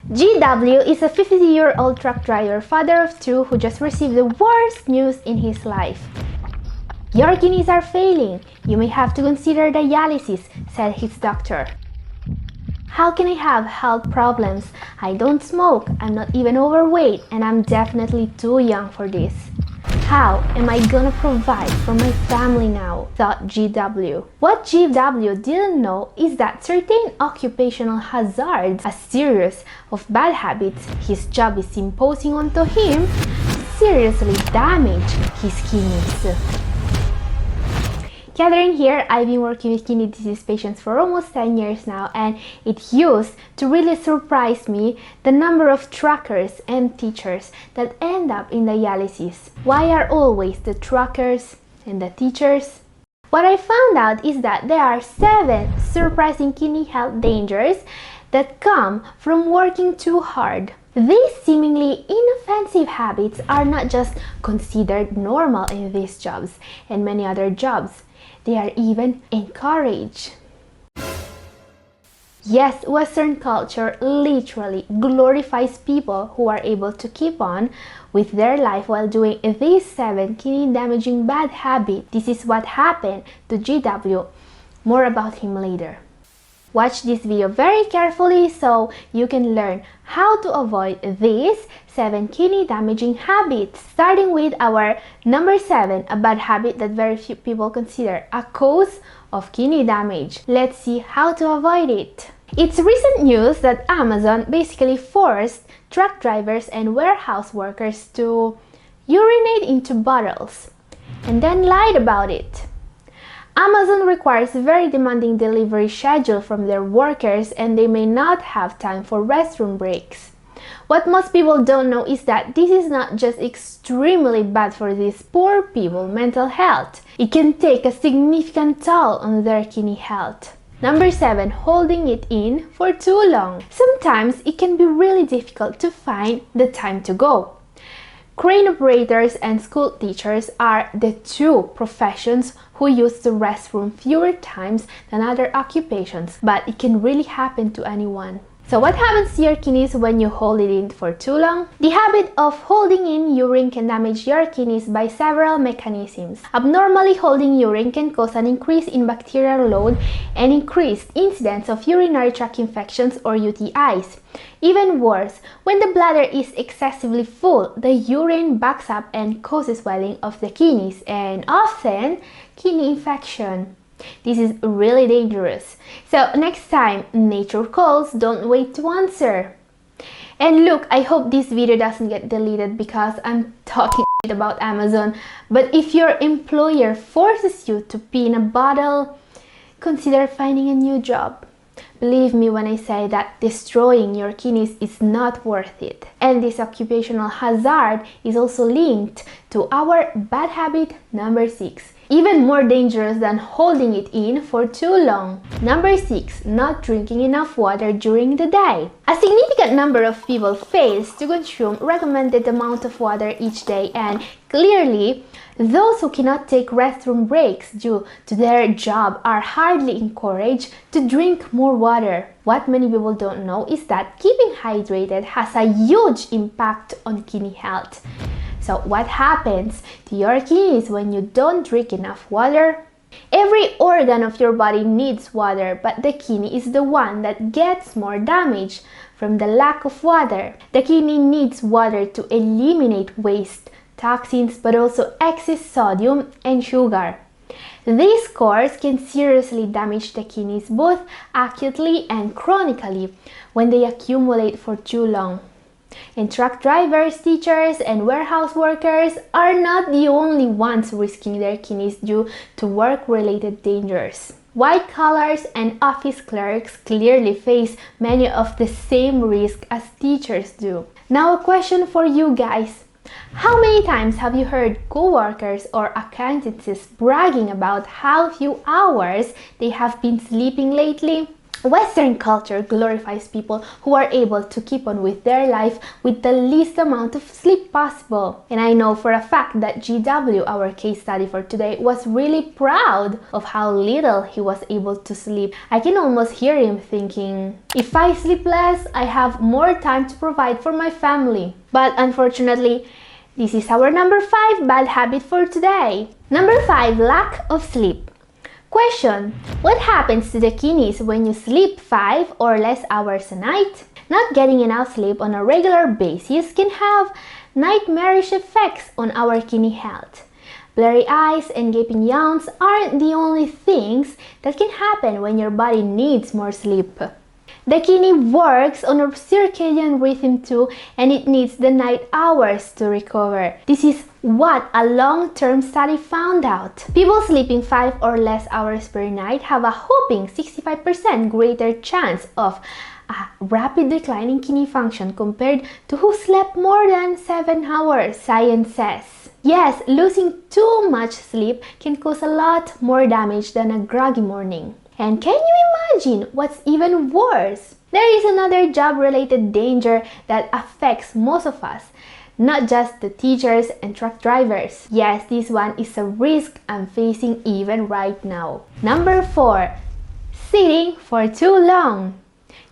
GW is a 50-year-old truck driver, father of two, who just received the worst news in his life. Your kidneys are failing. You may have to consider dialysis, said his doctor. How can I have health problems? I don't smoke, I'm not even overweight, and I'm definitely too young for this. How am I gonna provide for my family now? Thought GW. What GW didn't know is that certain occupational hazards, a series of bad habits his job is imposing onto him, seriously damage his kidneys. Catherine here, I've been working with kidney disease patients for almost 10 years now, and it used to really surprise me the number of truckers and teachers that end up in dialysis. Why are always the truckers and the teachers? What I found out is that there are 7 surprising kidney health dangers that come from working too hard. These seemingly inoffensive habits are not just considered normal in these jobs and many other jobs. They are even encouraged. Yes, Western culture literally glorifies people who are able to keep on with their life while doing these 7 kidney-damaging bad habits. This is what happened to GW. More about him later. Watch this video very carefully so you can learn how to avoid these 7 kidney damaging habits. Starting with our number 7, a bad habit that very few people consider a cause of kidney damage. Let's see how to avoid it. It's recent news that Amazon basically forced truck drivers and warehouse workers to urinate into bottles and then lied about it. Amazon requires a very demanding delivery schedule from their workers, and they may not have time for restroom breaks. What most people don't know is that this is not just extremely bad for these poor people's mental health. It can take a significant toll on their kidney health. Number 7, holding it in for too long. Sometimes it can be really difficult to find the time to go. Crane operators and school teachers are the 2 professions who use the restroom fewer times than other occupations, but it can really happen to anyone. So what happens to your kidneys when you hold it in for too long? The habit of holding in urine can damage your kidneys by several mechanisms. Abnormally holding urine can cause an increase in bacterial load and increased incidence of urinary tract infections or UTIs. Even worse, when the bladder is excessively full, the urine backs up and causes swelling of the kidneys and often kidney infection. This is really dangerous. So next time nature calls, don't wait to answer. And look, I hope this video doesn't get deleted because I'm talking shit about Amazon. But if your employer forces you to pee in a bottle, consider finding a new job. Believe me when I say that destroying your kidneys is not worth it. And this occupational hazard is also linked to our bad habit number 6. Even more dangerous than holding it in for too long. Number 6, not drinking enough water during the day. A significant number of people fails to consume recommended amount of water each day, and clearly, those who cannot take restroom breaks due to their job are hardly encouraged to drink more water. What many people don't know is that keeping hydrated has a huge impact on kidney health. So what happens to your kidneys when you don't drink enough water? Every organ of your body needs water, but the kidney is the one that gets more damage from the lack of water. The kidney needs water to eliminate waste, toxins, but also excess sodium and sugar. These scores can seriously damage the kidneys both acutely and chronically when they accumulate for too long. And truck drivers, teachers, and warehouse workers are not the only ones risking their kidneys due to work-related dangers. White collars and office clerks clearly face many of the same risks as teachers do. Now a question for you guys. How many times have you heard co-workers or acquaintances bragging about how few hours they have been sleeping lately? Western culture glorifies people who are able to keep on with their life with the least amount of sleep possible. And I know for a fact that GW, our case study for today, was really proud of how little he was able to sleep. I can almost hear him thinking, if I sleep less, I have more time to provide for my family. But unfortunately, this is our number 5 bad habit for today. Number 5, lack of sleep. Question: what happens to the kidneys when you sleep 5 or less hours a night? Not getting enough sleep on a regular basis can have nightmarish effects on our kidney health. Blurry eyes and gaping yawns aren't the only things that can happen when your body needs more sleep. The kidney works on a circadian rhythm too, and it needs the night hours to recover. This is what a long-term study found out. People sleeping 5 or less hours per night have a whopping 65% greater chance of a rapid decline in kidney function compared to who slept more than 7 hours, science says. Yes, losing too much sleep can cause a lot more damage than a groggy morning. And can you imagine what's even worse? There is another job-related danger that affects most of us, not just the teachers and truck drivers. Yes, this one is a risk I'm facing even right now. Number 4, sitting for too long.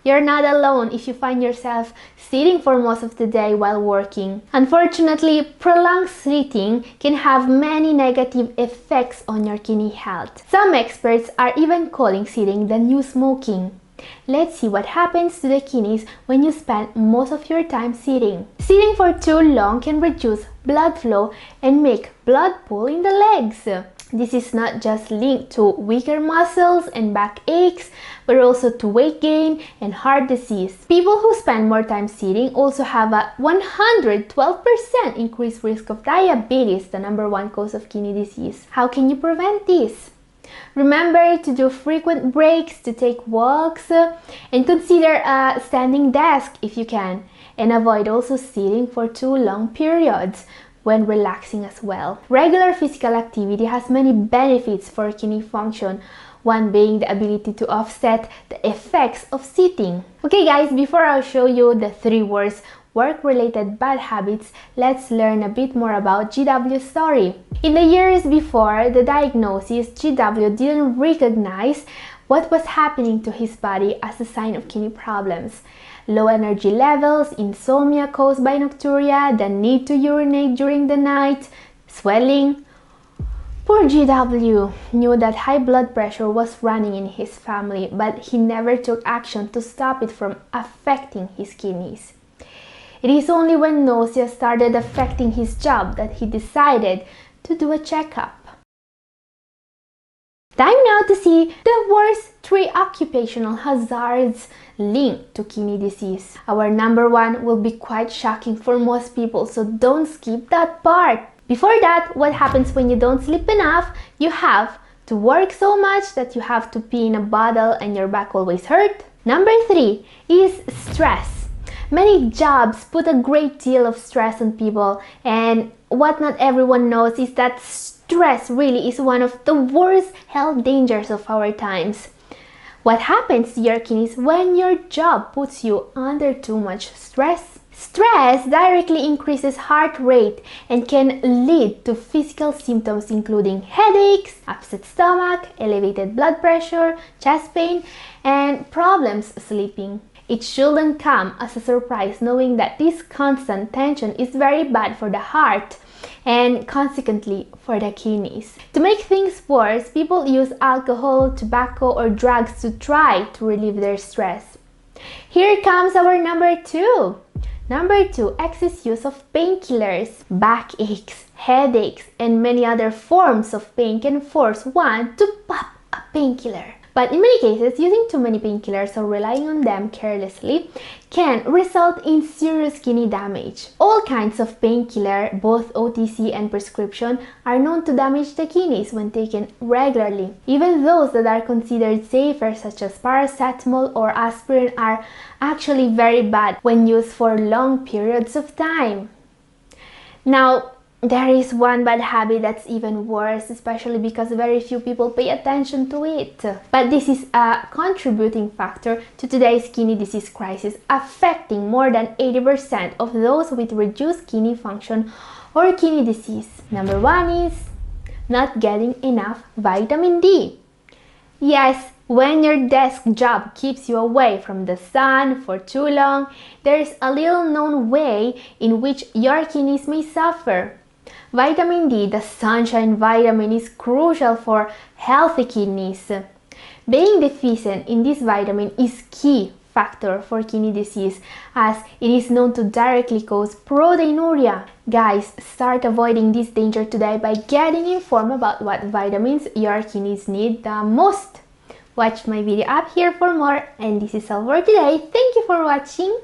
You're not alone if you find yourself sitting for most of the day while working. Unfortunately, prolonged sitting can have many negative effects on your kidney health. Some experts are even calling sitting the new smoking. Let's see what happens to the kidneys when you spend most of your time sitting. Sitting for too long can reduce blood flow and make blood pool in the legs. This is not just linked to weaker muscles and back aches, but also to weight gain and heart disease. People who spend more time sitting also have a 112% increased risk of diabetes, the #1 cause of kidney disease. How can you prevent this? Remember to do frequent breaks, to take walks, and consider a standing desk if you can. And avoid also sitting for too long periods when relaxing as well. Regular physical activity has many benefits for kidney function, one being the ability to offset the effects of sitting. Okay guys, before I show you the 3 worst work-related bad habits, let's learn a bit more about GW's story. In the years before the diagnosis, GW didn't recognize what was happening to his body as a sign of kidney problems. Low energy levels, insomnia caused by nocturia, the need to urinate during the night, swelling. Poor GW knew that high blood pressure was running in his family, but he never took action to stop it from affecting his kidneys. It is only when nausea started affecting his job that he decided to do a checkup. Time now to see the worst 3 occupational hazards linked to kidney disease. Our #1 will be quite shocking for most people, so don't skip that part. Before that, what happens when you don't sleep enough? You have to work so much that you have to pee in a bottle and your back always hurt. Number 3 is stress. Many jobs put a great deal of stress on people, and what not everyone knows is that stress really is one of the worst health dangers of our times. What happens to your kidneys when your job puts you under too much stress? Stress directly increases heart rate and can lead to physical symptoms including headaches, upset stomach, elevated blood pressure, chest pain, and problems sleeping. It shouldn't come as a surprise knowing that this constant tension is very bad for the heart and consequently for the kidneys. To make things worse, people use alcohol, tobacco, or drugs to try to relieve their stress. Here comes our number 2. Number 2, excess use of painkillers. Backaches, headaches, and many other forms of pain can force one to pop a painkiller. But in many cases, using too many painkillers or relying on them carelessly can result in serious kidney damage. All kinds of painkiller, both OTC and prescription, are known to damage the kidneys when taken regularly. Even those that are considered safer, such as paracetamol or aspirin, are actually very bad when used for long periods of time. Now, There is one bad habit that's even worse, especially because very few people pay attention to it. But this is a contributing factor to today's kidney disease crisis, affecting more than 80% of those with reduced kidney function or kidney disease. Number one is not getting enough vitamin D. Yes, when your desk job keeps you away from the sun for too long, there is a little known way in which your kidneys may suffer. Vitamin D, the sunshine vitamin, is crucial for healthy kidneys. Being deficient in this vitamin is key factor for kidney disease, as it is known to directly cause proteinuria. Guys, start avoiding this danger today by getting informed about what vitamins your kidneys need the most. Watch my video up here for more, and this is all for today. Thank you for watching.